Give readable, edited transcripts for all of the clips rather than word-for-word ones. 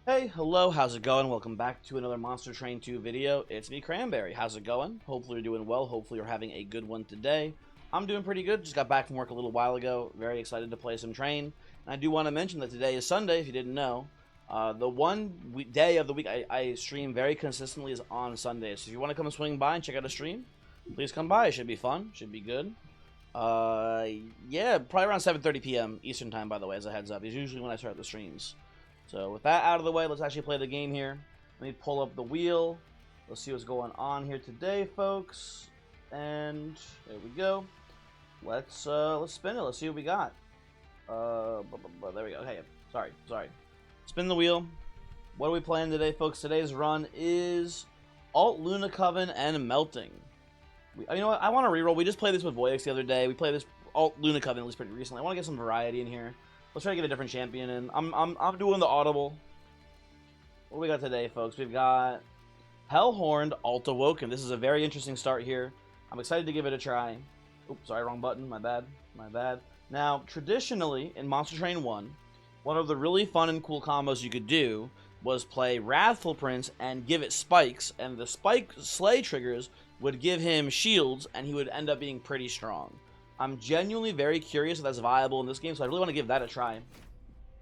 Hey, hello, how's it going? Welcome back to another Monster Train 2 video. It's me, Cranberry. How's it going? Hopefully you're doing well. Hopefully you're having a good one today. I'm doing pretty good. Just got back from work a little while ago. Very excited to play some Train. And I do want to mention that today is Sunday, if you didn't know. The day of the week I stream very consistently is on Sundays. So if you want to come and swing by and check out a stream, please come by. It should be fun. Should be good. Yeah, probably around 7:30 p.m. Eastern time, by the way, as a heads up. Is usually when I start the streams. So with that out of the way, let's actually play the game here. Let me pull up the wheel. Let's see what's going on here today, folks. And there we go. Let's spin it. Let's see what we got. There we go. Hey, sorry. Spin the wheel. What are we playing today, folks? Today's run is Alt Luna Coven and Melting. You know what? I want to reroll. We just played this with Voyix the other day. We played this Alt Luna Coven at least pretty recently. I want to get some variety in here. Let's try to get a different champion in. I'm doing the audible. What do we got today, folks? We've got Hellhorn, Alt Awoken. This is a very interesting start here. I'm excited to give it a try. Oops, sorry, wrong button. My bad. Now, traditionally, in Monster Train 1, one of the really fun and cool combos you could do was play Wrathful Prince and give it spikes, and the spike slay triggers would give him shields, and he would end up being pretty strong. I'm genuinely very curious if that's viable in this game, so I really want to give that a try.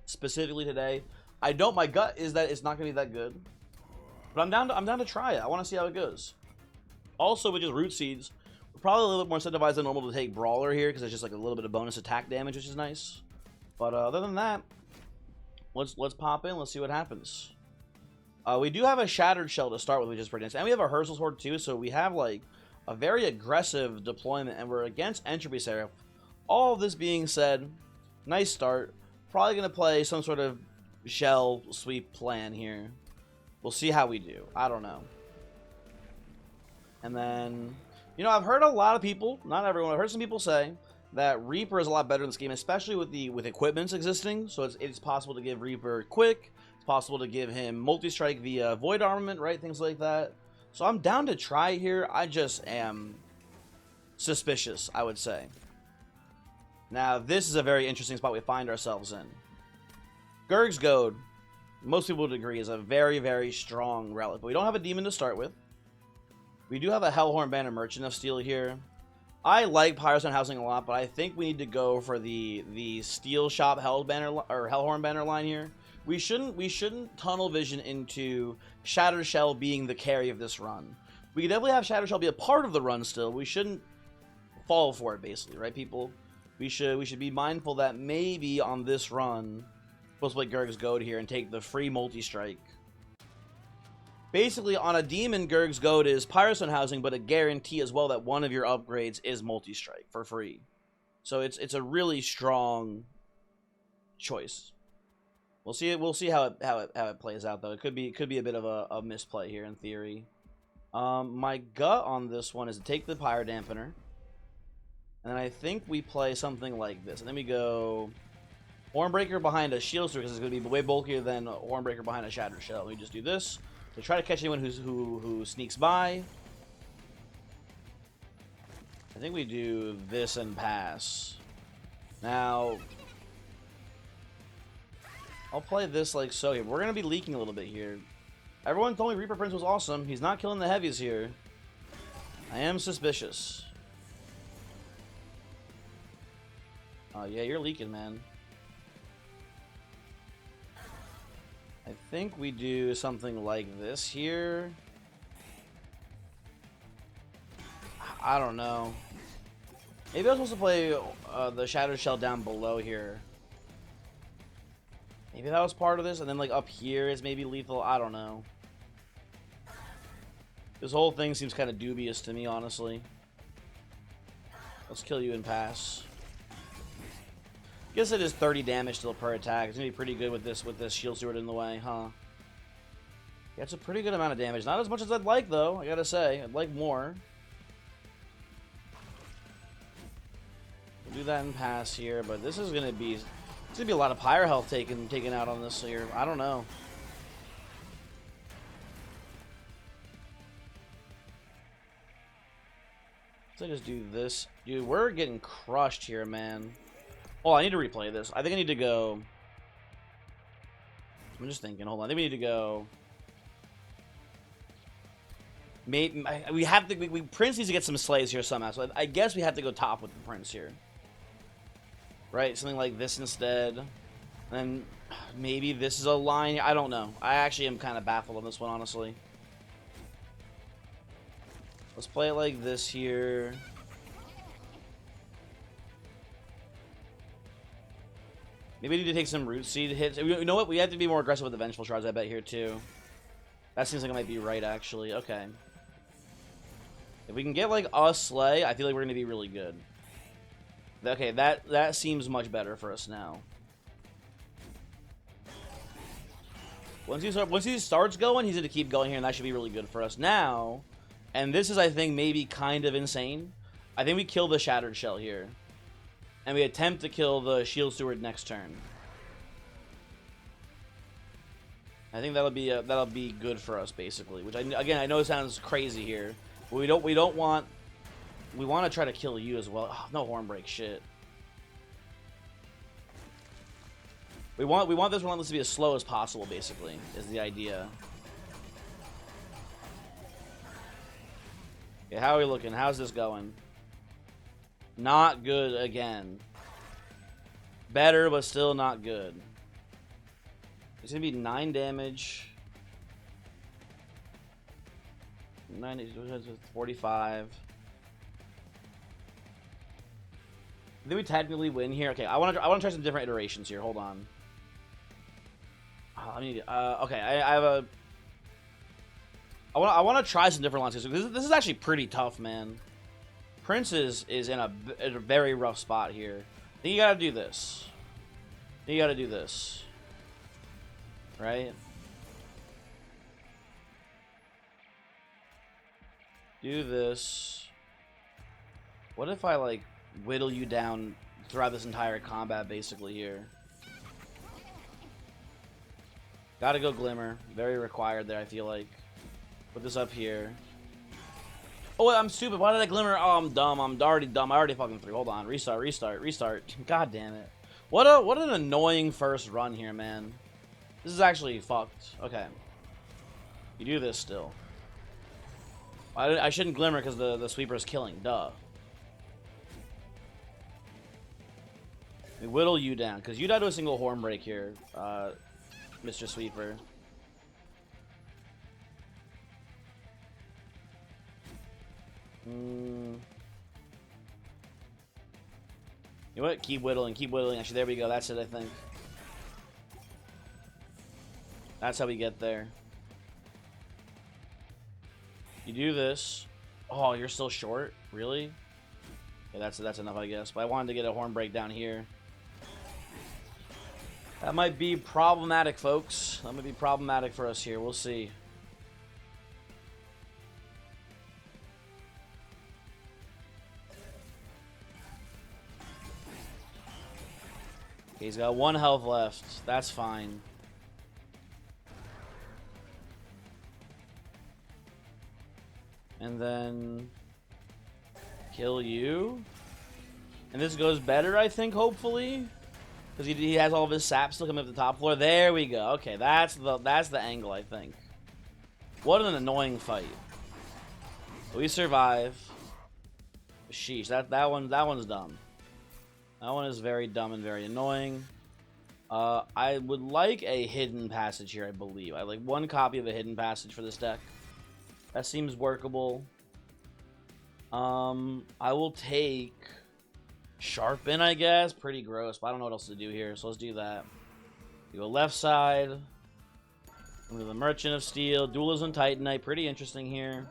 Specifically today. My gut is that it's not going to be that good. But I'm down to try it. I want to see how it goes. Also, with just Root Seeds, we're probably a little bit more incentivized than normal to take Brawler here, because it's just like a little bit of bonus attack damage, which is nice. But other than that, let's pop in. Let's see what happens. We do have a Shattered Shell to start with, which is pretty nice. And we have a Hersel's Horde too, so we have like a very aggressive deployment, and we're against Entropy Seraph. All of this being said, nice start. Probably going to play some sort of shell sweep plan here. We'll see how we do. I don't know. And then, you know, I've heard a lot of people, not everyone, I've heard some people say that Reaper is a lot better in this game, especially with equipments existing. So it's possible to give Reaper quick. It's possible to give him multi-strike via Void Armament, right? Things like that. So I'm down to try here. I just am suspicious, I would say. Now, this is a very interesting spot we find ourselves in. Gurg's Goad, most people would agree, is a very, very strong relic. But we don't have a demon to start with. We do have a Hellhorn Banner Merchant of Steel here. I like Pyrostone Housing a lot, but I think we need to go for the Steel Shop Hellhorn Banner line here. We shouldn't tunnel vision into Shattered Shell being the carry of this run. We could definitely have Shattered Shell be a part of the run still. We shouldn't fall for it, basically, right, people? We should be mindful that maybe on this run, we're supposed to play Gurg's Goad here and take the free multi-strike. Basically, on a demon, Gurg's Goad is Pyrostone Housing, but a guarantee as well that one of your upgrades is multi-strike for free. So it's a really strong choice. We'll see how it plays out, though. It could be a bit of a misplay here in theory. My gut on this one is to take the Pyre Dampener, and then I think we play something like this, and then we go Hornbreaker behind a Shield Stir, because it's going to be way bulkier than Hornbreaker behind a Shattered Shell. We just do this to try to catch anyone who sneaks by. I think we do this and pass. Now, I'll play this like so here. We're going to be leaking a little bit here. Everyone told me Reaper Prince was awesome. He's not killing the heavies here. I am suspicious. Oh, yeah, you're leaking, man. I think we do something like this here. I don't know. Maybe I was supposed to play the Shattered Shell down below here. Maybe that was part of this, and then like up here is maybe lethal. I don't know. This whole thing seems kind of dubious to me, honestly. Let's kill you and pass. Guess it is 30 damage still per attack. It's gonna be pretty good with this Shield Steward in the way, huh? Yeah, it's a pretty good amount of damage. Not as much as I'd like, though. I gotta say, I'd like more. We'll do that and pass here, but this is gonna be. It's gonna be a lot of Pyre health taken out on this here. I don't know. So I just do this. Dude, we're getting crushed here, man. Oh, I need to replay this. I think I need to go I'm just thinking. Hold on. I think we need to go. Maybe we have to. Prince needs to get some slays here somehow. So I guess we have to go top with the Prince here. Right? Something like this instead. And then maybe this is a line. I don't know. I actually am kind of baffled on this one, honestly. Let's play it like this here. Maybe we need to take some root seed hits. You know what? We have to be more aggressive with the Vengeful Shards, I bet, here, too. That seems like it might be right, actually. Okay. If we can get, like, a Slay, I feel like we're going to be really good. Okay, that seems much better for us now. Once he starts going, he's going to keep going here, and that should be really good for us. Now, and this is, I think, maybe kind of insane. I think we kill the Shattered Shell here. And we attempt to kill the Shield Steward next turn. I think that'll be good for us, basically. Which I know it sounds crazy here, but we want to try to kill you as well. Oh, no Hornbreak shit. We want this Relentless to be as slow as possible, basically, is the idea. Okay, how are we looking? How's this going? Not good again. Better, but still not good. It's going to be 9 damage. 45. I think we technically win here. Okay, I want to try some different iterations here. Hold on. Okay, I have a. I want to try some different lines. This is actually pretty tough, man. Prince is in a very rough spot here. I think you gotta do this. You gotta do this. Right? Do this. What if I, like, whittle you down throughout this entire combat, basically, here? Gotta go Glimmer. Very required there, I feel like. Put this up here. Oh, I'm stupid. Why did I Glimmer? Oh, I'm dumb. I'm already dumb. I already fucking threw. Hold on. Restart. God damn it. What an annoying first run here, man. This is actually fucked. Okay. You do this still. I shouldn't Glimmer because the sweeper is killing. Duh. We whittle you down because you died to a single Hornbreak here, Mr. Sweeper. You know what? Keep whittling. Actually, there we go. That's it, I think. That's how we get there. You do this. Oh, you're still short? Really? Yeah, that's enough, I guess. But I wanted to get a Hornbreak down here. That might be problematic, folks. That might be problematic for us here. We'll see. Okay, he's got 1 health left. That's fine. And then kill you. And this goes better, I think, hopefully. Because he has all of his sap still coming up the top floor. There we go. Okay, that's the angle, I think. What an annoying fight. We survive. Sheesh, that one's dumb. That one is very dumb and very annoying. I would like a hidden passage here, I believe. I like 1 copy of a hidden passage for this deck. That seems workable. I will take Sharpen, I guess. Pretty gross, but I don't know what else to do here, so let's do that. You go left side. Into the Merchant of Steel. Dualism Titanite. Pretty interesting here.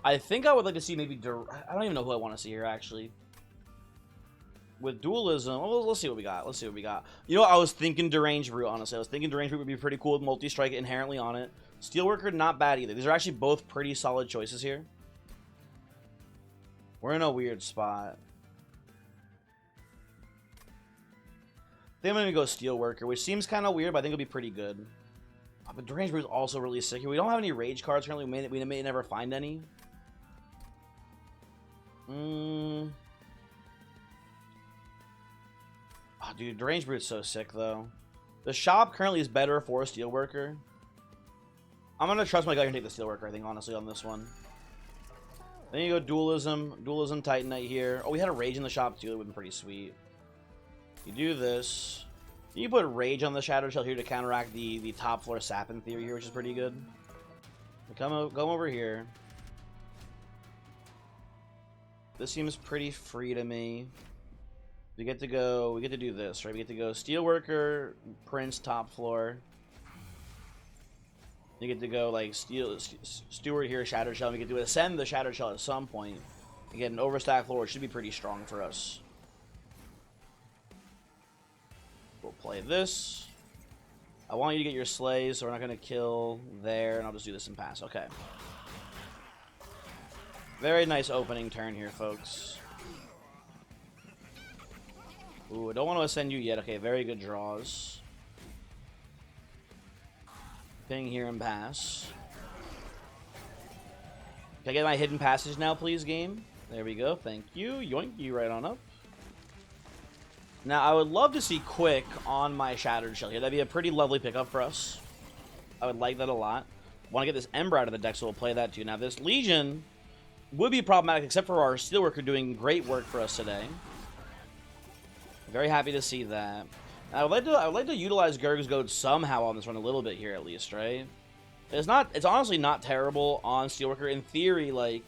I think I would like to see maybe... I don't even know who I want to see here, actually. With Dualism... Well, let's see what we got. You know, I was thinking Deranged Root, honestly. I was thinking Deranged Root would be pretty cool with multi-strike inherently on it. Steelworker, not bad either. These are actually both pretty solid choices here. We're in a weird spot. I think I'm going to go Steelworker, which seems kind of weird, but I think it'll be pretty good. But Deranged Root is also really sick here. We don't have any Rage cards currently. We may never find any. Oh, dude, Deranged Root's so sick, though. The shop currently is better for a Steelworker. I'm going to trust my guy and take the Steelworker, I think, honestly, on this one. Then you go Dualism. Dualism Titanite here. Oh, we had a Rage in the shop, too. That would have been pretty sweet. You do this. You put Rage on the Shattered Shell here to counteract the top floor sap in theory here, which is pretty good. Come over here. This seems pretty free to me. We get to do this, right? We get to go Steelworker, Prince, top floor. You get to go like Steward here, Shattered Shell. We get to ascend the Shattered Shell at some point and get an overstack floor, which should be pretty strong for us. We'll play this. I want you to get your slays, so we're not going to kill there, and I'll just do this and pass. Okay. Very nice opening turn here, folks. Ooh, I don't want to ascend you yet. Okay, very good draws. Ping here and pass. Can I get my hidden passage now, please, game? There we go. Thank you. Yoink you right on up. Now, I would love to see Quick on my Shattered Shell here. That'd be a pretty lovely pickup for us. I would like that a lot. Want to get this Ember out of the deck, so we'll play that too. Now, this Legion would be problematic, except for our Steelworker doing great work for us today. Very happy to see that. I would like to utilize Gurg's Goad somehow on this run a little bit here, at least, right? It's honestly not terrible on Steelworker. In theory, like,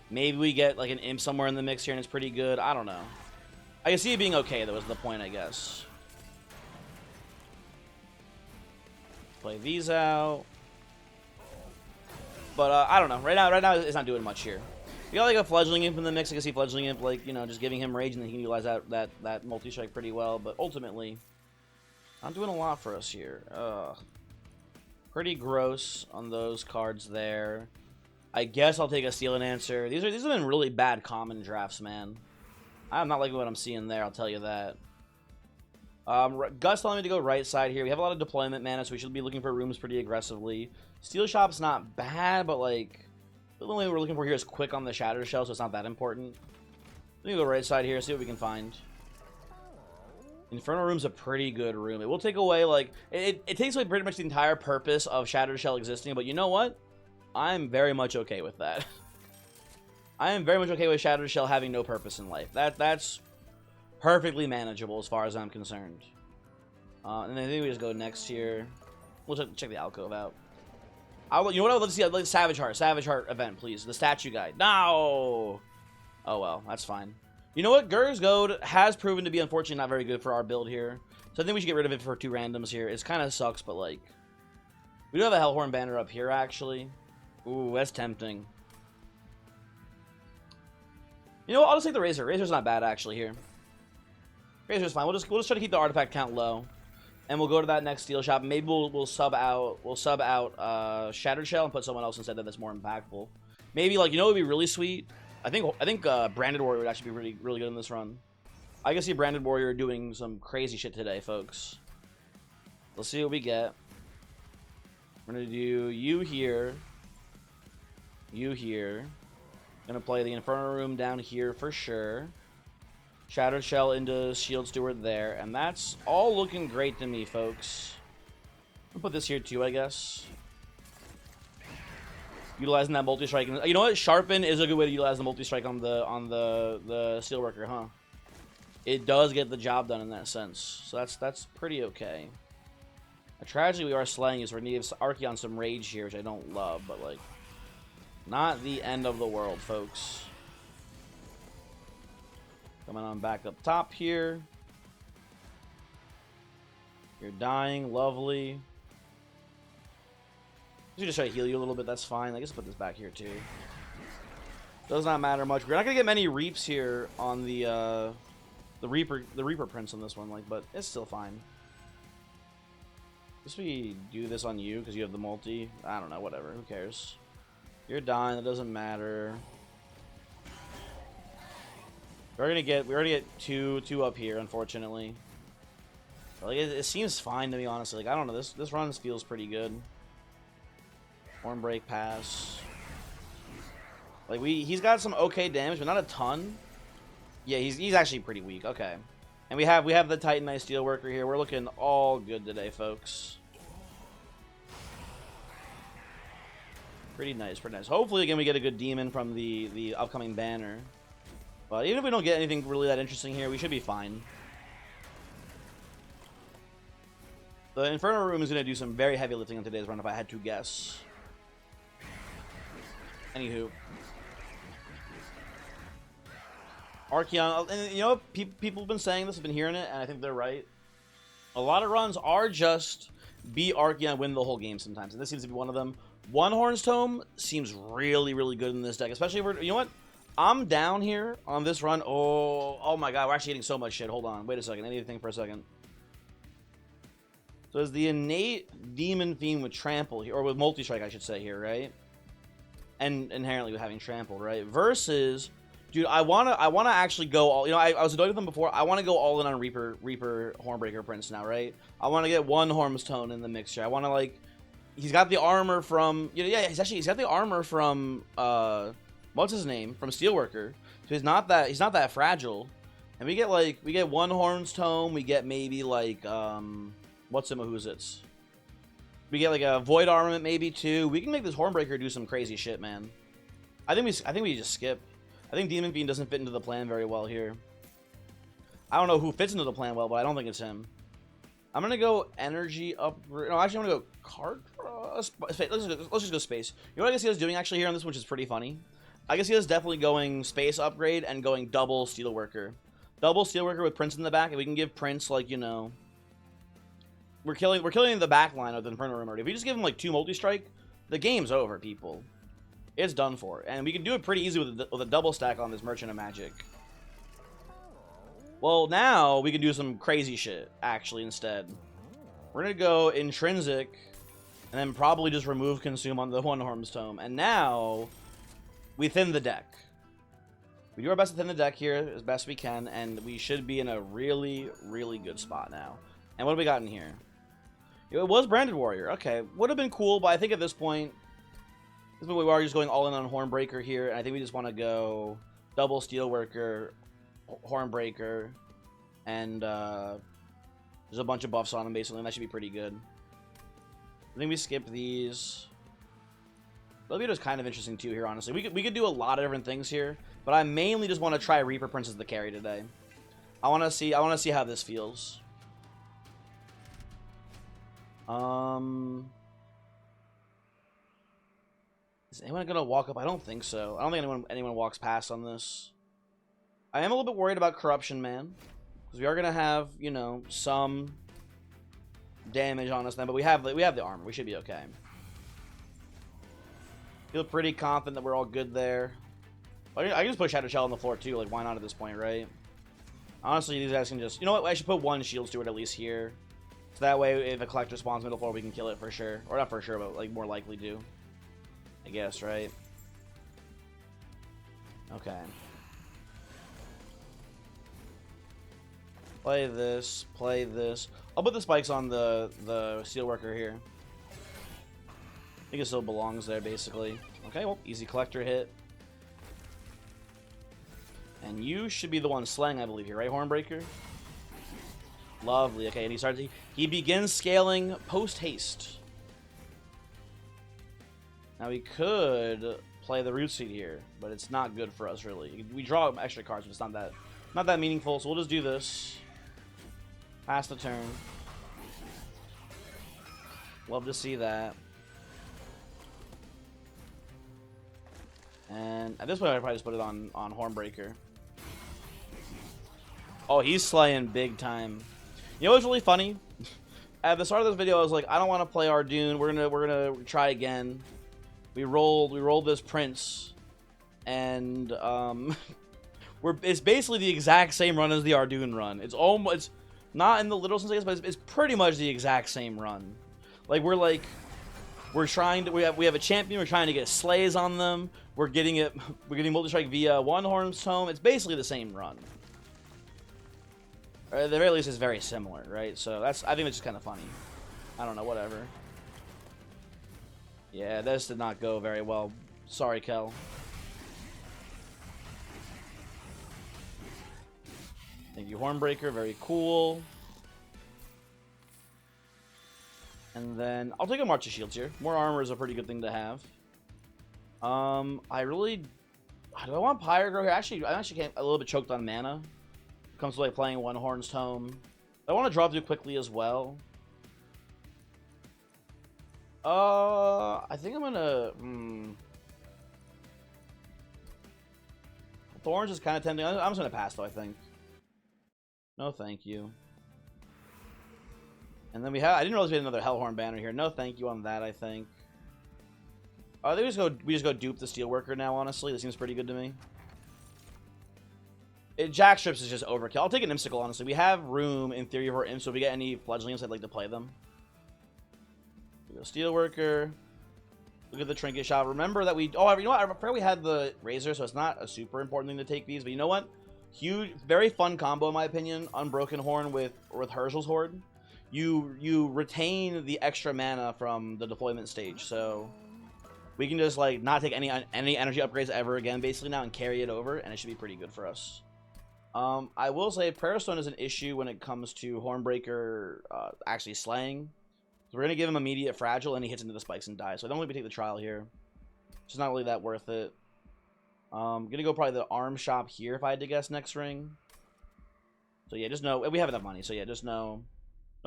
maybe we get like an Imp somewhere in the mix here and it's pretty good. I don't know. I can see it being okay, though, is the point, I guess. Play these out. But, I don't know. Right now, it's not doing much here. You got, like, a Fledgling Imp in the mix. I can see Fledgling Imp, like, you know, just giving him Rage, and then he can utilize that multi-strike pretty well. But, ultimately, not doing a lot for us here. Pretty gross on those cards there. I guess I'll take a Steal and Answer. These have been really bad common drafts, man. I'm not liking what I'm seeing there, I'll tell you that. Gus telling me to go right side here. We have a lot of deployment mana, so we should be looking for rooms pretty aggressively. Steel Shop's not bad, but like, the only thing we're looking for here is Quick on the Shattered Shell, so it's not that important. Let me go right side here, see what we can find. Inferno Room's a pretty good room. It will take away, like, it takes away pretty much the entire purpose of Shattered Shell existing, but you know what? I'm very much okay with that. I am very much okay with Shattered Shell having no purpose in life. That's perfectly manageable as far as I'm concerned. And then I think we just go next here. We'll check the alcove out. You know what I would love to see? I'd like Savage Heart event, please. The statue guide. No! Oh well, that's fine. You know what? Gurg's Goad has proven to be, unfortunately, not very good for our build here. So I think we should get rid of it for 2 randoms here. It kind of sucks, but like, we do have a Hellhorn banner up here, actually. Ooh, that's tempting. You know what? I'll just take the Razor. Razor's not bad, actually, here. Razor's fine. We'll just try to keep the artifact count low. And we'll go to that next steel shop. Maybe we'll sub out Shattered Shell and put someone else instead that's more impactful. Maybe, like, you know what would be really sweet? I think Branded Warrior would actually be really good in this run. I can see Branded Warrior doing some crazy shit today, folks. Let's see what we get. We're gonna do you here. You here. Gonna play the Inferno Room down here for sure. Shattered Shell into Shield Steward there. And that's all looking great to me, folks. I'll put this here too, I guess. Utilizing that multi-strike. You know what? Sharpen is a good way to utilize the multi-strike on the Steelworker, huh? It does get the job done in that sense. So that's pretty okay. A tragedy we are slaying is we're going to give Archeon some rage here, which I don't love, but like, not the end of the world, folks. Coming on back up top here. You're dying, lovely. You just try to heal you a little bit, that's fine. I guess I'll put this back here too. Does not matter much. We're not gonna get many reaps here on the Reaper Prince on this one, like, but it's still fine. Guess we do this on you because you have the multi. I don't know, whatever. Who cares? You're dying. It doesn't matter. We already get two up here, unfortunately. But, like, it seems fine to me, honestly. Like, I don't know. This run feels pretty good. Hornbreak pass. Like, he's got some okay damage, but not a ton. Yeah, he's actually pretty weak. Okay. And we have the Titan Knight Steelworker here. We're looking all good today, folks. Pretty nice, pretty nice. Hopefully, again, we get a good demon from the upcoming banner. But even if we don't get anything really that interesting here, we should be fine. The Inferno Room is going to do some very heavy lifting on today's run, if I had to guess. Anywho. Archeon, and you know what? People have been saying this, have been hearing it, and I think they're right. A lot of runs are just beat Archeon, win the whole game sometimes, and this seems to be one of them. Onehorn's Tome seems really, really good in this deck, especially if you know what? I'm down here on this run. Oh my god, we're actually getting so much shit. Hold on, wait a second. I need to think for a second. So it's the innate Demon Fiend with Trample here, or with Multi-Strike, I should say here, right? And inherently with having Trampled, right? Versus, dude, I wanna actually go all. You know, I was annoyed with them before. I want to go all in on Reaper Hornbreaker Prince now, right? I want to get Onehorn in the mixture. I want to like. He's got the armor from, you know, yeah, he's got the armor from, what's his name? From Steelworker. So he's not that fragile. And we get Onehorn's Tome, we get maybe like, what's some of who's it's? We get like a Void Armament maybe too. We can make this Hornbreaker do some crazy shit, man. I think we just skip. I think Demon Fiend doesn't fit into the plan very well here. I don't know who fits into the plan well, but I don't think it's him. I'm gonna go energy upgrade. No, actually, I'm gonna go card. Let's just go space. You know what I guess he was doing actually here on this, which is pretty funny. I guess he was definitely going space upgrade and going double Steelworker. Double Steelworker with Prince in the back, and we can give Prince, like, you know, we're killing the back line of the Inferno Room already. If we just give him like 2 multi-strike, the game's over, people. It's done for, and we can do it pretty easy with a double stack on this Merchant of Magic. Well, now we can do some crazy shit, actually, instead. We're going to go Intrinsic, and then probably just remove Consume on the Onehorn's Tome. And now, we thin the deck. We do our best to thin the deck here as best we can, and we should be in a really, really good spot now. And what have we got in here? It was Branded Warrior. Okay, would have been cool, but I think at this point, we are just going all in on Hornbreaker here, and I think we just want to go double Steelworker, Hornbreaker, and there's a bunch of buffs on him basically, and that should be pretty good. I think we skip these. Libido's kind of interesting too here, honestly. We could do a lot of different things here, but I mainly just want to try Reaper Prince as the carry today. I want to see how this feels. Is anyone gonna walk up? I don't think so. I don't think anyone walks past on this. I am a little bit worried about Corruption Man, because we are gonna have, you know, some damage on us then, but we have the armor. We should be okay. Feel pretty confident that we're all good there. I can just put Shadow Shell on the floor too. Like, why not at this point, right? Honestly, these guys can just, you know what? I should put 1 shield steward at least here, so that way if a collector spawns middle floor, we can kill it for sure, or not for sure, but like more likely to. I guess, right? Okay. Play this, play this. I'll put the spikes on the Steelworker here. I think it still belongs there, basically. Okay, well, easy collector hit. And you should be the one slaying, I believe, here, right, Hornbreaker? Lovely. Okay, and he begins scaling post-haste. Now we could play the Root Seed here, but it's not good for us, really. We draw extra cards, but it's not that meaningful, so we'll just do this. Pass the turn. Love to see that. And at this point, I'd probably just put it on Hornbreaker. Oh, he's slaying big time. You know what's really funny? At the start of this video, I was like, I don't want to play Ardoon. We're gonna try again. We rolled this Prince, and it's basically the exact same run as the Ardoon run. It's not in the literal sense, I guess, but it's pretty much the exact same run. Like we have a champion. We're trying to get slays on them. We're getting multi-strike via Onehorn's Tome. It's basically the same run. Or at the very least, it's very similar, right? So I think that's just kind of funny. I don't know, whatever. Yeah, this did not go very well. Sorry, Kel. Thank you, Hornbreaker. Very cool. And then I'll take a March of Shields here. More armor is a pretty good thing to have. Do I want Pyre Grow here? Actually, I can't. A little bit choked on mana. When it comes to like playing Onehorn's Tome. I want to draw through quickly as well. I think I'm gonna. Thorns is kind of tempting. I'm just gonna pass though. I think. No, thank you. And then we have. I didn't realize we had another Hellhorn banner here. No, thank you on that. I think. I think we just go dupe the Steelworker now. Honestly, this seems pretty good to me. Jack Strips is just overkill. I'll take an Imsicle, honestly. We have room, in theory, for Imps, so if we get any Fledgling Imps, I'd like to play them. We go Steelworker. Look at the Trinket Shop. Remember that we... Oh, you know what? I forgot we had the Razor, so it's not a super important thing to take these. But you know what? Huge, very fun combo, in my opinion. Unbroken Horn with Herschel's Horde. You retain the extra mana from the deployment stage, so... We can just, like, not take any energy upgrades ever again, basically, now, and carry it over, and it should be pretty good for us. I will say Prayer Stone is an issue when it comes to Hornbreaker actually slaying. So we're going to give him immediate fragile, and he hits into the spikes and dies. So I don't think we take the trial here. It's not really that worth it. I'm going to go probably the arm shop here if I had to guess next ring. So yeah, just no. We have enough money, so yeah, just no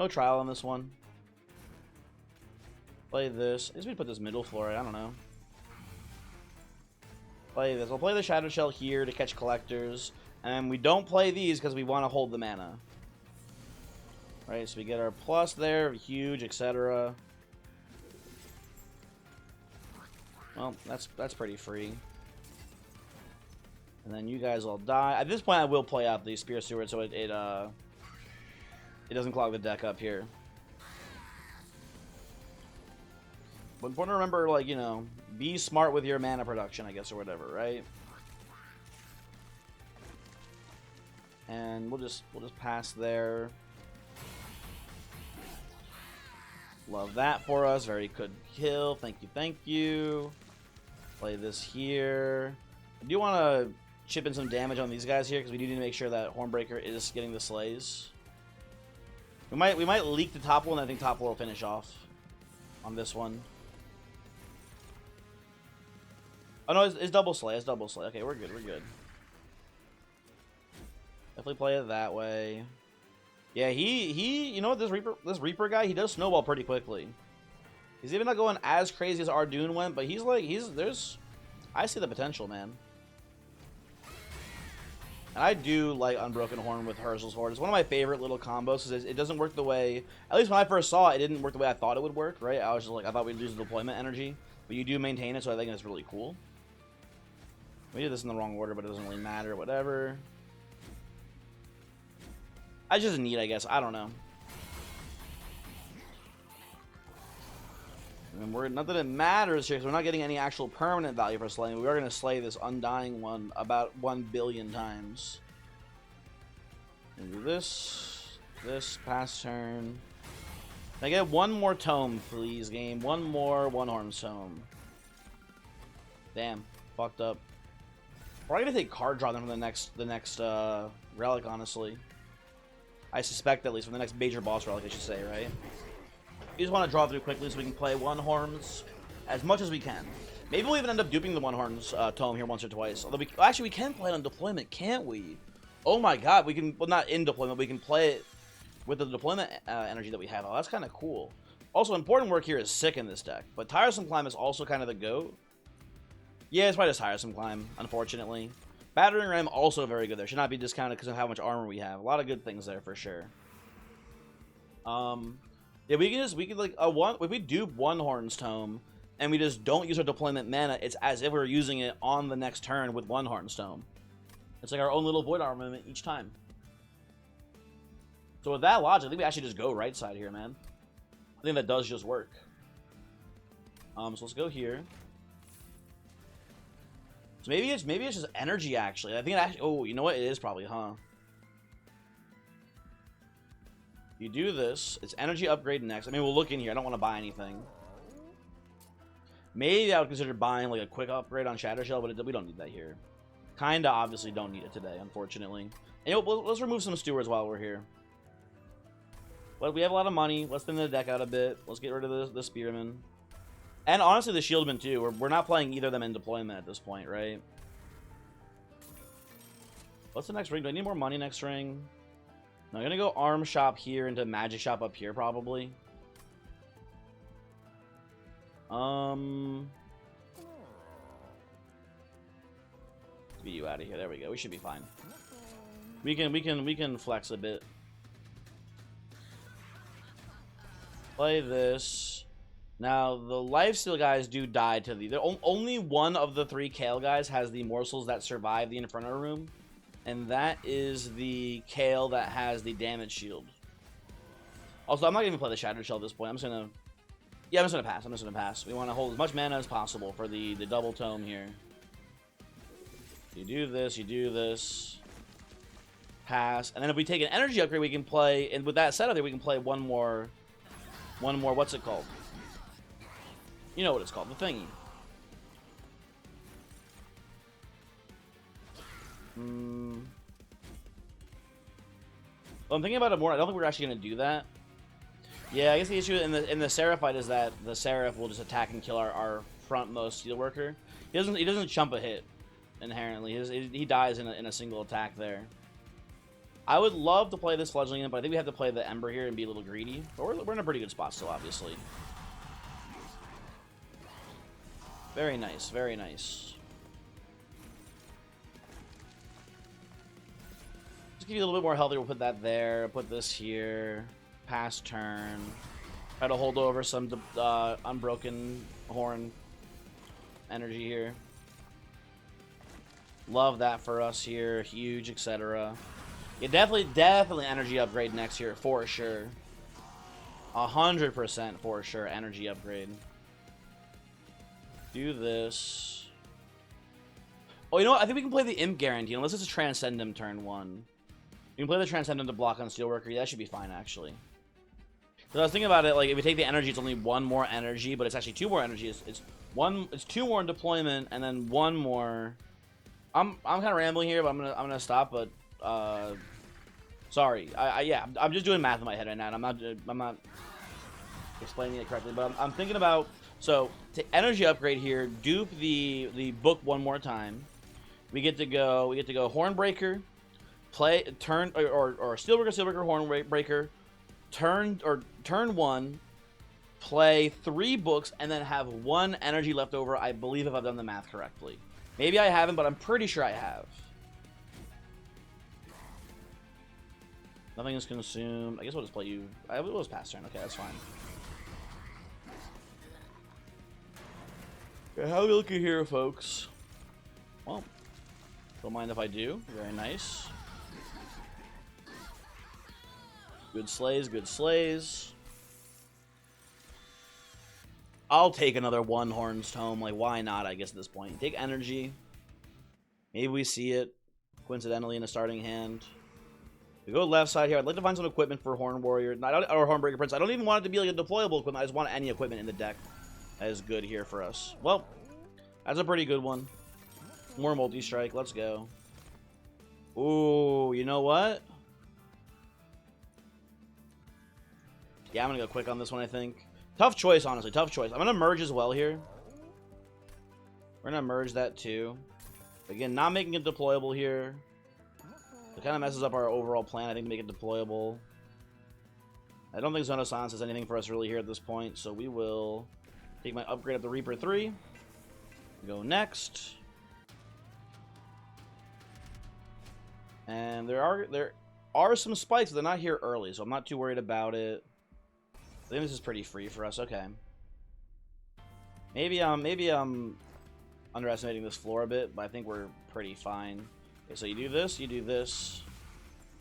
trial on this one. Play this. I guess we put this middle floor. I don't know. Play this. I'll play the Shadow Shell here to catch collectors. And we don't play these because we want to hold the mana. Right, so we get our plus there, huge, etc. Well, that's pretty free. And then you guys all die. At this point, I will play out the Spear Steward so it doesn't clog the deck up here. But important to remember, like, you know, be smart with your mana production, I guess, or whatever, right? And we'll just pass there. Love that for us. Very good kill. Thank you, thank you. Play this here. I do want to chip in some damage on these guys here because we do need to make sure that Hornbreaker is getting the slays. We might leak the top one. I think top one will finish off on this one. Oh no, it's double slay. It's double slay. Okay, we're good. We're good. Definitely play it that way. Yeah, you know what, this Reaper guy, he does snowball pretty quickly. He's even not going as crazy as Ardoon went, but I see the potential, man. And I do like Unbroken Horn with Herschel's Horde. It's one of my favorite little combos because it doesn't work the way, at least when I first saw it, it didn't work the way I thought it would work, right? I was just like, I thought we'd lose the deployment energy, but you do maintain it, so I think it's really cool. We did this in the wrong order, but it doesn't really matter, whatever. I just need, I guess. I don't know. I mean, not that it matters here, because we're not getting any actual permanent value for slaying. We are going to slay this Undying one about 1 billion times. And do this, pass turn. Can I get one more tome, please, game? One more Onehorn tome. Damn, fucked up. We're probably going to take card draw them from the next relic, honestly. I suspect, at least, from the next major boss relic, I should say, right? We just want to draw through quickly so we can play Onehorns as much as we can. Maybe we'll even end up duping the Onehorns tome here once or twice. Although actually, we can play it on deployment, can't we? Oh my god, we can, well, not in deployment, we can play it with the deployment energy that we have. Oh, that's kind of cool. Also, important work here is sick in this deck, but Tiresome Climb is also kind of the GOAT. Yeah, it's probably just Tiresome Climb, unfortunately. Battering Ram also very good there. Should not be discounted because of how much armor we have. A lot of good things there for sure. Yeah, we could like if we dupe Onehorn's Tome and we just don't use our deployment mana, it's as if we were using it on the next turn with Onehorn's Tome. It's like our own little void armament each time. So with that logic, I think we actually just go right side here, man. I think that does just work. So let's go here. So maybe it's just energy, actually. I think it actually... Oh, you know what? It is probably, huh? You do this. It's energy upgrade next. I mean, we'll look in here. I don't want to buy anything. Maybe I would consider buying, like, a quick upgrade on Shadow Shell, but we don't need that here. Kinda obviously don't need it today, unfortunately. And, you know, let's remove some stewards while we're here. Well, we have a lot of money. Let's thin the deck out a bit. Let's get rid of the spearmen. And honestly, the shieldmen too. We're not playing either of them in deployment at this point, right? What's the next ring? Do I need more money next ring? No, I'm gonna go arm shop here into magic shop up here probably. Let's get you out of here. There we go. We should be fine. We can flex a bit. Play this. Now the lifesteal guys do die to the. Only one of the 3 Kale guys has the morsels that survive the Inferno room, and that is the Kale that has the damage shield. Also, I'm not gonna even play the Shattered Shell at this point. I'm just gonna pass. I'm just gonna pass. We want to hold as much mana as possible for the double tome here. You do this, pass, and then if we take an energy upgrade, we can play. And with that setup there, we can play one more. What's it called? You know what it's called, the thingy. Well, I'm thinking about it more. I don't think we're actually gonna do that. Yeah, I guess the issue in the Seraph fight is that the Seraph will just attack and kill our frontmost steelworker. He doesn't chump a hit inherently. He dies in a single attack there. I would love to play this fledgling in, but I think we have to play the Ember here and be a little greedy. But we're in a pretty good spot still, obviously. Very nice, very nice. Just give you a little bit more healthy. We'll put that there. Put this here. Pass turn. Try to hold over some unbroken horn energy here. Love that for us here. Huge, etc. Yeah, definitely energy upgrade next year for sure. 100% for sure energy upgrade. Do this. Oh, you know what? I think we can play the Imp Guarantee. Unless it's a Transcendent turn 1. You can play the Transcendent to block on Steelworker. Yeah, that should be fine, actually. Because I was thinking about it, like, if we take the energy, it's only 1 more energy, but it's actually 2 more energy. It's 2 more in deployment, and then 1 more. I'm kind of rambling here, but I'm gonna stop. But sorry, yeah, I'm just doing math in my head right now. And I'm not explaining it correctly, but I'm thinking about. So, to energy upgrade here, dupe the book 1 more time. We get to go Hornbreaker, play turn or Steelworker, Hornbreaker, turn 1, play 3 books, and then have 1 energy left over. I believe if I've done the math correctly. Maybe I haven't, but I'm pretty sure I have. Nothing is consumed. I guess we'll just play you. We'll just pass turn. Okay, that's fine. Okay, how are we looking here, folks? Well, don't mind if I do. Very nice. Good slays, good slays. I'll take another Onehorn's Tome. Like, why not, I guess, at this point. Take energy. Maybe we see it, coincidentally, in a starting hand. We go left side here. I'd like to find some equipment for Horn Warrior. Or Hornbreaker Prince. I don't even want it to be like a deployable equipment. I just want any equipment in the deck that is good here for us. Well, that's a pretty good one. More multi-strike. Let's go. Ooh, you know what? Yeah, I'm going to go quick on this one, I think. Tough choice, honestly. Tough choice. I'm going to merge as well here. We're going to merge that too. Again, not making it deployable here. It kind of messes up our overall plan, I think, to make it deployable. I don't think Zone of Silence is anything for us really here at this point, so we will take my upgrade up to Reaper 3. Go next. And there are some spikes, but they're not here early, so I'm not too worried about it. I think this is pretty free for us. Okay. Maybe I'm underestimating this floor a bit, but I think we're pretty fine. Okay, so you do this, you do this,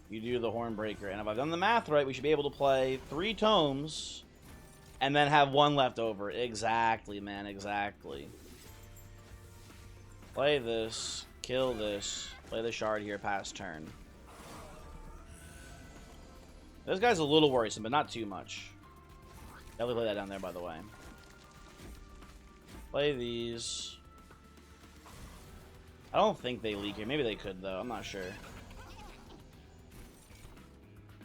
you do the Hornbreaker, and if I've done the math right, we should be able to play 3 tomes, and then have 1 left over. Exactly, man, exactly. Play this, kill this, play the shard here, pass turn. This guy's a little worrisome, but not too much. Definitely play that down there, by the way. Play these. I don't think they leak here. Maybe they could, though. I'm not sure.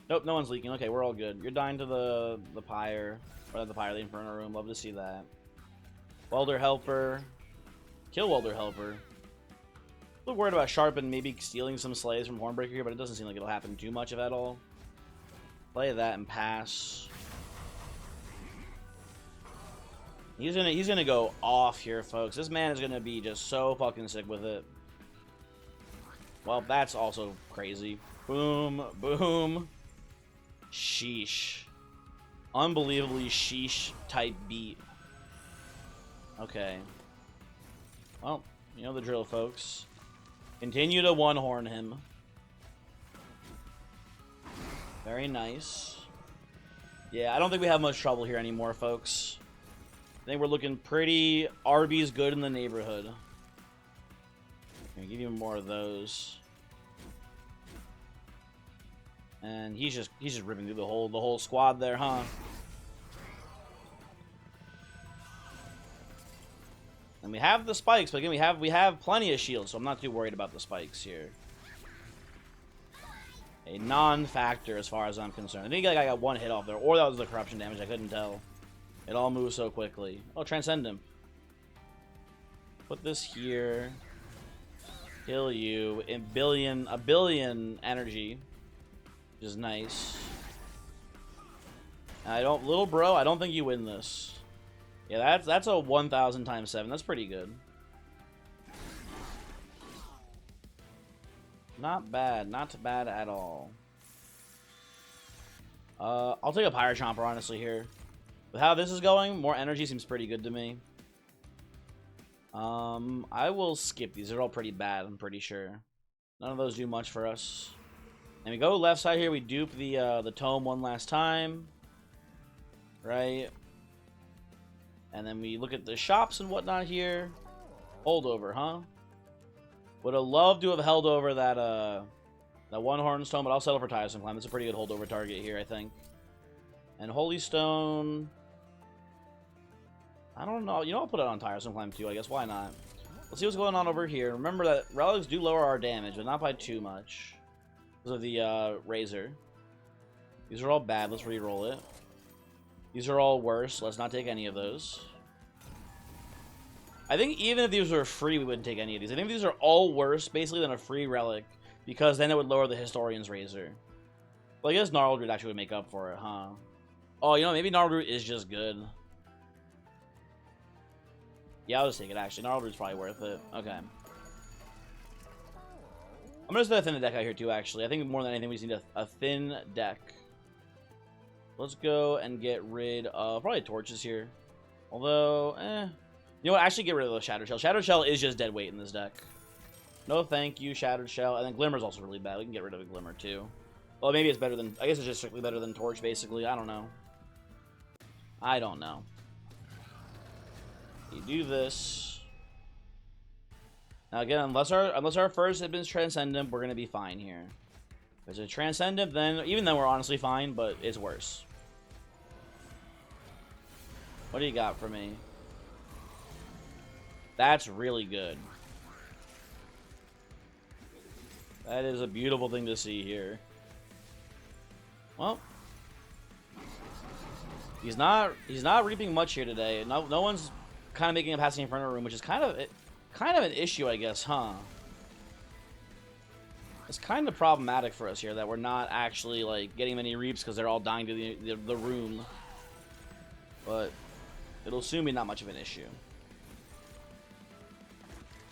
Nope, no one's leaking. Okay, we're all good. You're dying to the pyre. Or the pyre, the Inferno Room. Love to see that. Welder Helper. Kill Welder Helper. A little worried about Sharpen maybe stealing some slays from Hornbreaker here, but it doesn't seem like it'll happen too much of at all. Play that and pass. He's gonna go off here, folks. This man is gonna be just so fucking sick with it. Well, that's also crazy. Boom, boom. Sheesh. Unbelievably sheesh type beat. Okay. Well, you know the drill, folks. Continue to Onehorn him. Very nice. Yeah, I don't think we have much trouble here anymore, folks. I think we're looking pretty Arby's good in the neighborhood. I'm gonna give you more of those. And he's just ripping through the whole squad there, huh? And we have the spikes, but again we have plenty of shields, so I'm not too worried about the spikes here. A non-factor as far as I'm concerned. I think I got one hit off there, or that was the corruption damage. I couldn't tell. It all moves so quickly. Oh, transcend him. Put this here. Kill you. A billion energy, which is nice. Little bro, I don't think you win this. Yeah, that's a 1,000 times 7. That's pretty good. Not bad. Not bad at all. I'll take a Pyre Chomper, honestly, here. With how this is going, more energy seems pretty good to me. I will skip these. They're all pretty bad, I'm pretty sure. None of those do much for us. And we go left side here. We dupe the Tome one last time. Right? And then we look at the shops and whatnot here. Holdover, huh? Would have loved to have held over that Onehorn Stone, but I'll settle for Tiresome Climb. It's a pretty good holdover target here, I think. And Holy Stone... I don't know. You know, I'll put it on Tiresome Climb too, I guess. Why not? Let's see what's going on over here. Remember that relics do lower our damage, but not by too much. Because of the Razor. These are all bad. Let's re-roll it. These are all worse. Let's not take any of those. I think even if these were free, we wouldn't take any of these. I think these are all worse, basically, than a free relic. Because then it would lower the Historian's Razor. Well, I guess Gnarled Root actually would make up for it, huh? Oh, you know, maybe Gnarled Root is just good. Yeah, I'll just take it, actually. Gnarled Root's probably worth it. Okay. I'm going to thin the deck out here, too, actually. I think more than anything, we just need a thin deck. Let's go and get rid of probably torches here. Although, you know what? Actually, get rid of the Shattered Shell. Shattered Shell is just dead weight in this deck. No thank you, Shattered Shell. And then Glimmer's also really bad. We can get rid of a Glimmer, too. Well, maybe it's better than... I guess it's just strictly better than Torch, basically. I don't know. I don't know. You do this. Now, again, unless our first had been Transcendent, we're going to be fine here. If it's a Transcendent, then... Even then, we're honestly fine, but it's worse. What do you got for me? That's really good. That is a beautiful thing to see here. Well, he's not reaping much here today. No one's kind of making a passing Inferno Room, which is kind of an issue, I guess, huh? It's kind of problematic for us here that we're not actually like getting many reaps because they're all dying to the room. But it'll soon be not much of an issue.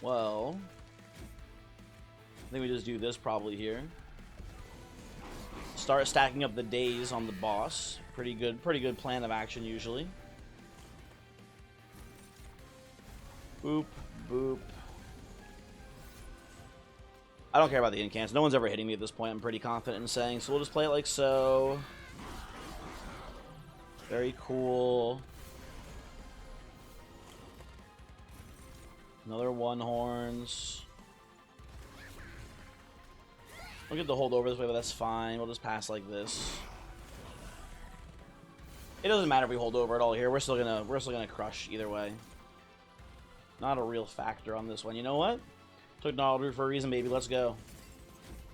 Well, I think we just do this probably here. Start stacking up the days on the boss. Pretty good plan of action usually. Boop, boop. I don't care about the incants. No one's ever hitting me at this point, I'm pretty confident in saying. So we'll just play it like so. Very cool. Another Onehorns. We'll get the hold over this way, but that's fine. We'll just pass like this. It doesn't matter if we hold over at all here. We're still gonna crush either way. Not a real factor on this one. You know what? Took Gnarled Root for a reason, baby. Let's go.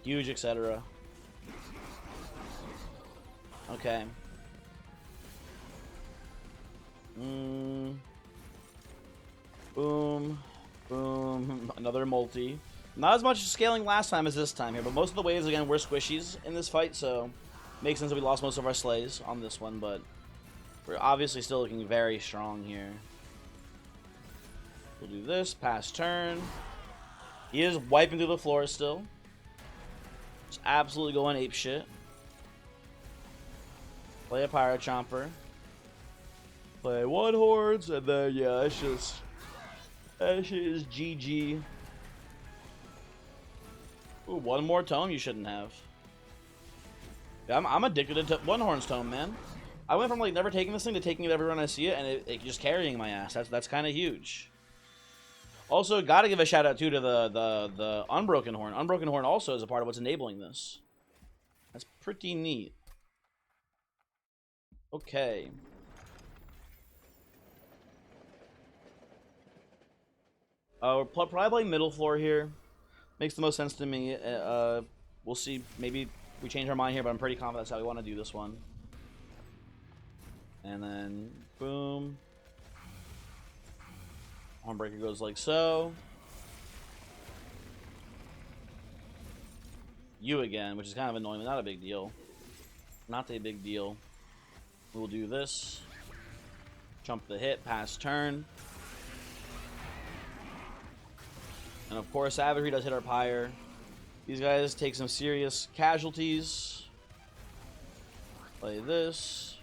Huge, etc. Okay. Boom. Boom. Another multi. Not as much scaling last time as this time here, but most of the waves, again, were squishies in this fight, so makes sense that we lost most of our slays on this one, but we're obviously still looking very strong here. We'll do this. Pass turn. He is wiping through the floor still. Just absolutely going ape shit. Play a Pyro Chomper. Play Onehorns, and then, yeah, it's just... that shit is GG. Ooh, one more Tome you shouldn't have. Yeah, I'm addicted to Onehorn's Tome, man. I went from, like, never taking this thing to taking it every run I see it, and it just carrying my ass. That's kind of huge. Also, gotta give a shout out, too, to the Unbroken Horn. Unbroken Horn also is a part of what's enabling this. That's pretty neat. Okay. We're probably playing middle floor here. Makes the most sense to me. We'll see. Maybe we change our mind here, but I'm pretty confident that's how we want to do this one. And then, boom. Hornbreaker goes like so. You again, which is kind of annoying, but not a big deal. Not a big deal. We'll do this. Jump the hit, pass turn. And of course, Savagery does hit our Pyre. These guys take some serious casualties. Play this.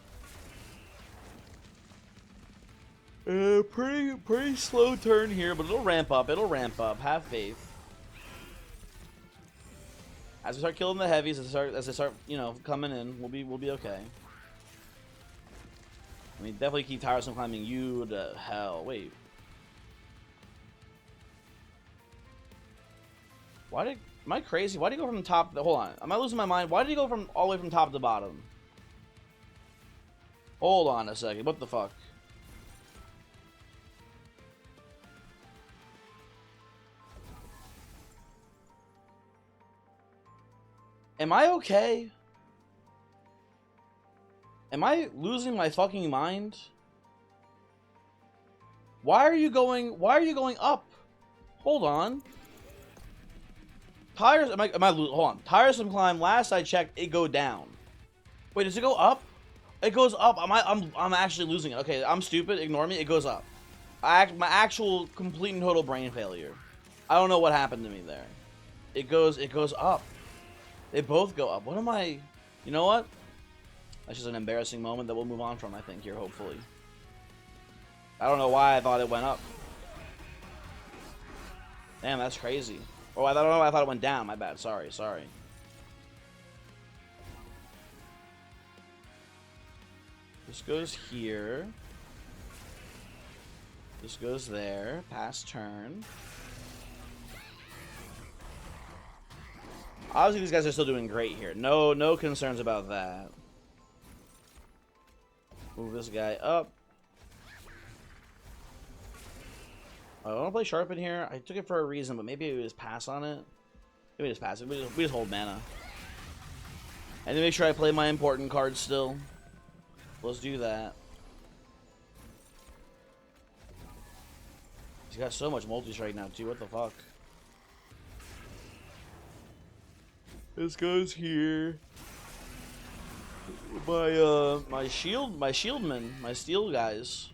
Pretty slow turn here, but it'll ramp up. It'll ramp up. Have faith. As we start killing the heavies, as they start, you know, coming in, we'll be okay. I mean, definitely keep Tiresome climbing you to hell. Wait. Am I crazy? Why did he go from the top? Hold on. Am I losing my mind? Why did he go from all the way from top to bottom? Hold on a second. What the fuck? Am I okay? Am I losing my fucking mind? Why are you going up? Hold on. Tires, hold on. Tiresome climb, last I checked, it go down. Wait, does it go up? It goes up. I'm actually losing it. Okay, I'm stupid. Ignore me. It goes up. My actual complete and total brain failure. I don't know what happened to me there. It goes up. They both go up. What am I? You know what? That's just an embarrassing moment that we'll move on from, I think, here, hopefully. I don't know why I thought it went up. Damn, that's crazy. Oh, I don't know. I thought it went down. My bad. Sorry. This goes here. This goes there. Pass turn. Obviously, these guys are still doing great here. No concerns about that. Move this guy up. I want to play Sharpen here. I took it for a reason, but maybe we just pass on it. Maybe we just pass it. We just hold mana. And to make sure I play my important cards still. Let's do that. He's got so much multis right now too. What the fuck? This goes here. My shieldmen, my steel guys.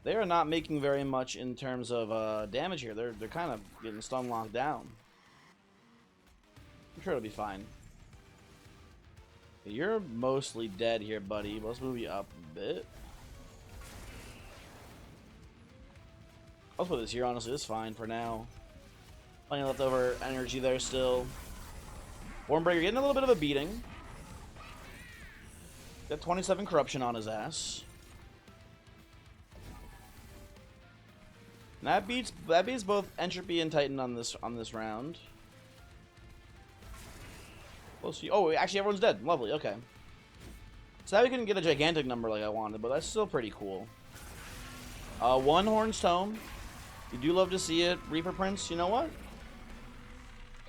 They are not making very much in terms of damage here. They're kind of getting stun locked down. I'm sure it'll be fine. You're mostly dead here, buddy. Let's move you up a bit. I'll put this here, honestly. It's fine for now. Plenty of leftover energy there still. Hornbreaker getting a little bit of a beating. Got 27 corruption on his ass. And that beats both Entropy and Titan on this round. We'll see. Oh, actually, everyone's dead. Lovely. Okay. So now we couldn't get a gigantic number like I wanted, but that's still pretty cool. Onehorn's Tome. You do love to see it. Reaper Prince. You know what?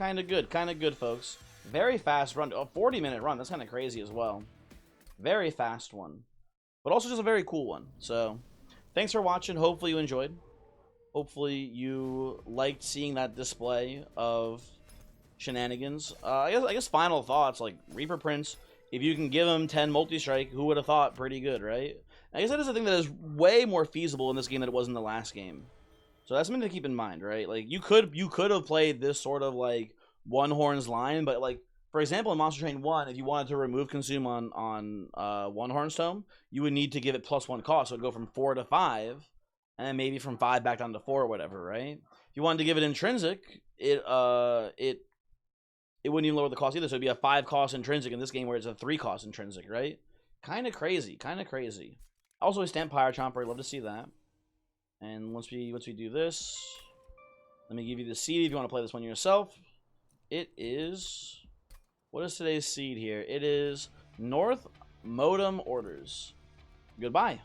Kind of good, folks. Very fast run. A 40-minute run. That's kind of crazy as well. Very fast one. But also just a very cool one. So, thanks for watching. Hopefully you enjoyed. Hopefully you liked seeing that display of shenanigans. I guess final thoughts, like Reaper Prince, if you can give him 10 multi-strike, who would have thought? Pretty good, right? I guess that is a thing that is way more feasible in this game than it was in the last game. So that's something to keep in mind, right? Like, you could have played this sort of, like, Onehorn's line, but, like, for example, in Monster Train 1, if you wanted to remove Consume on Onehorn's Tome, you would need to give it +1 cost, so it would go from 4 to 5, and then maybe from 5 back down to 4 or whatever, right? If you wanted to give it Intrinsic, it wouldn't even lower the cost either, so it'd be a 5 cost Intrinsic in this game where it's a 3 cost Intrinsic, right? Kind of crazy, Also a Stamp Pyre Chomper, I'd love to see that. And once we do this, let me give you the seed if you want to play this one yourself. It is, what is today's seed here? It is North Modem Orders. Goodbye.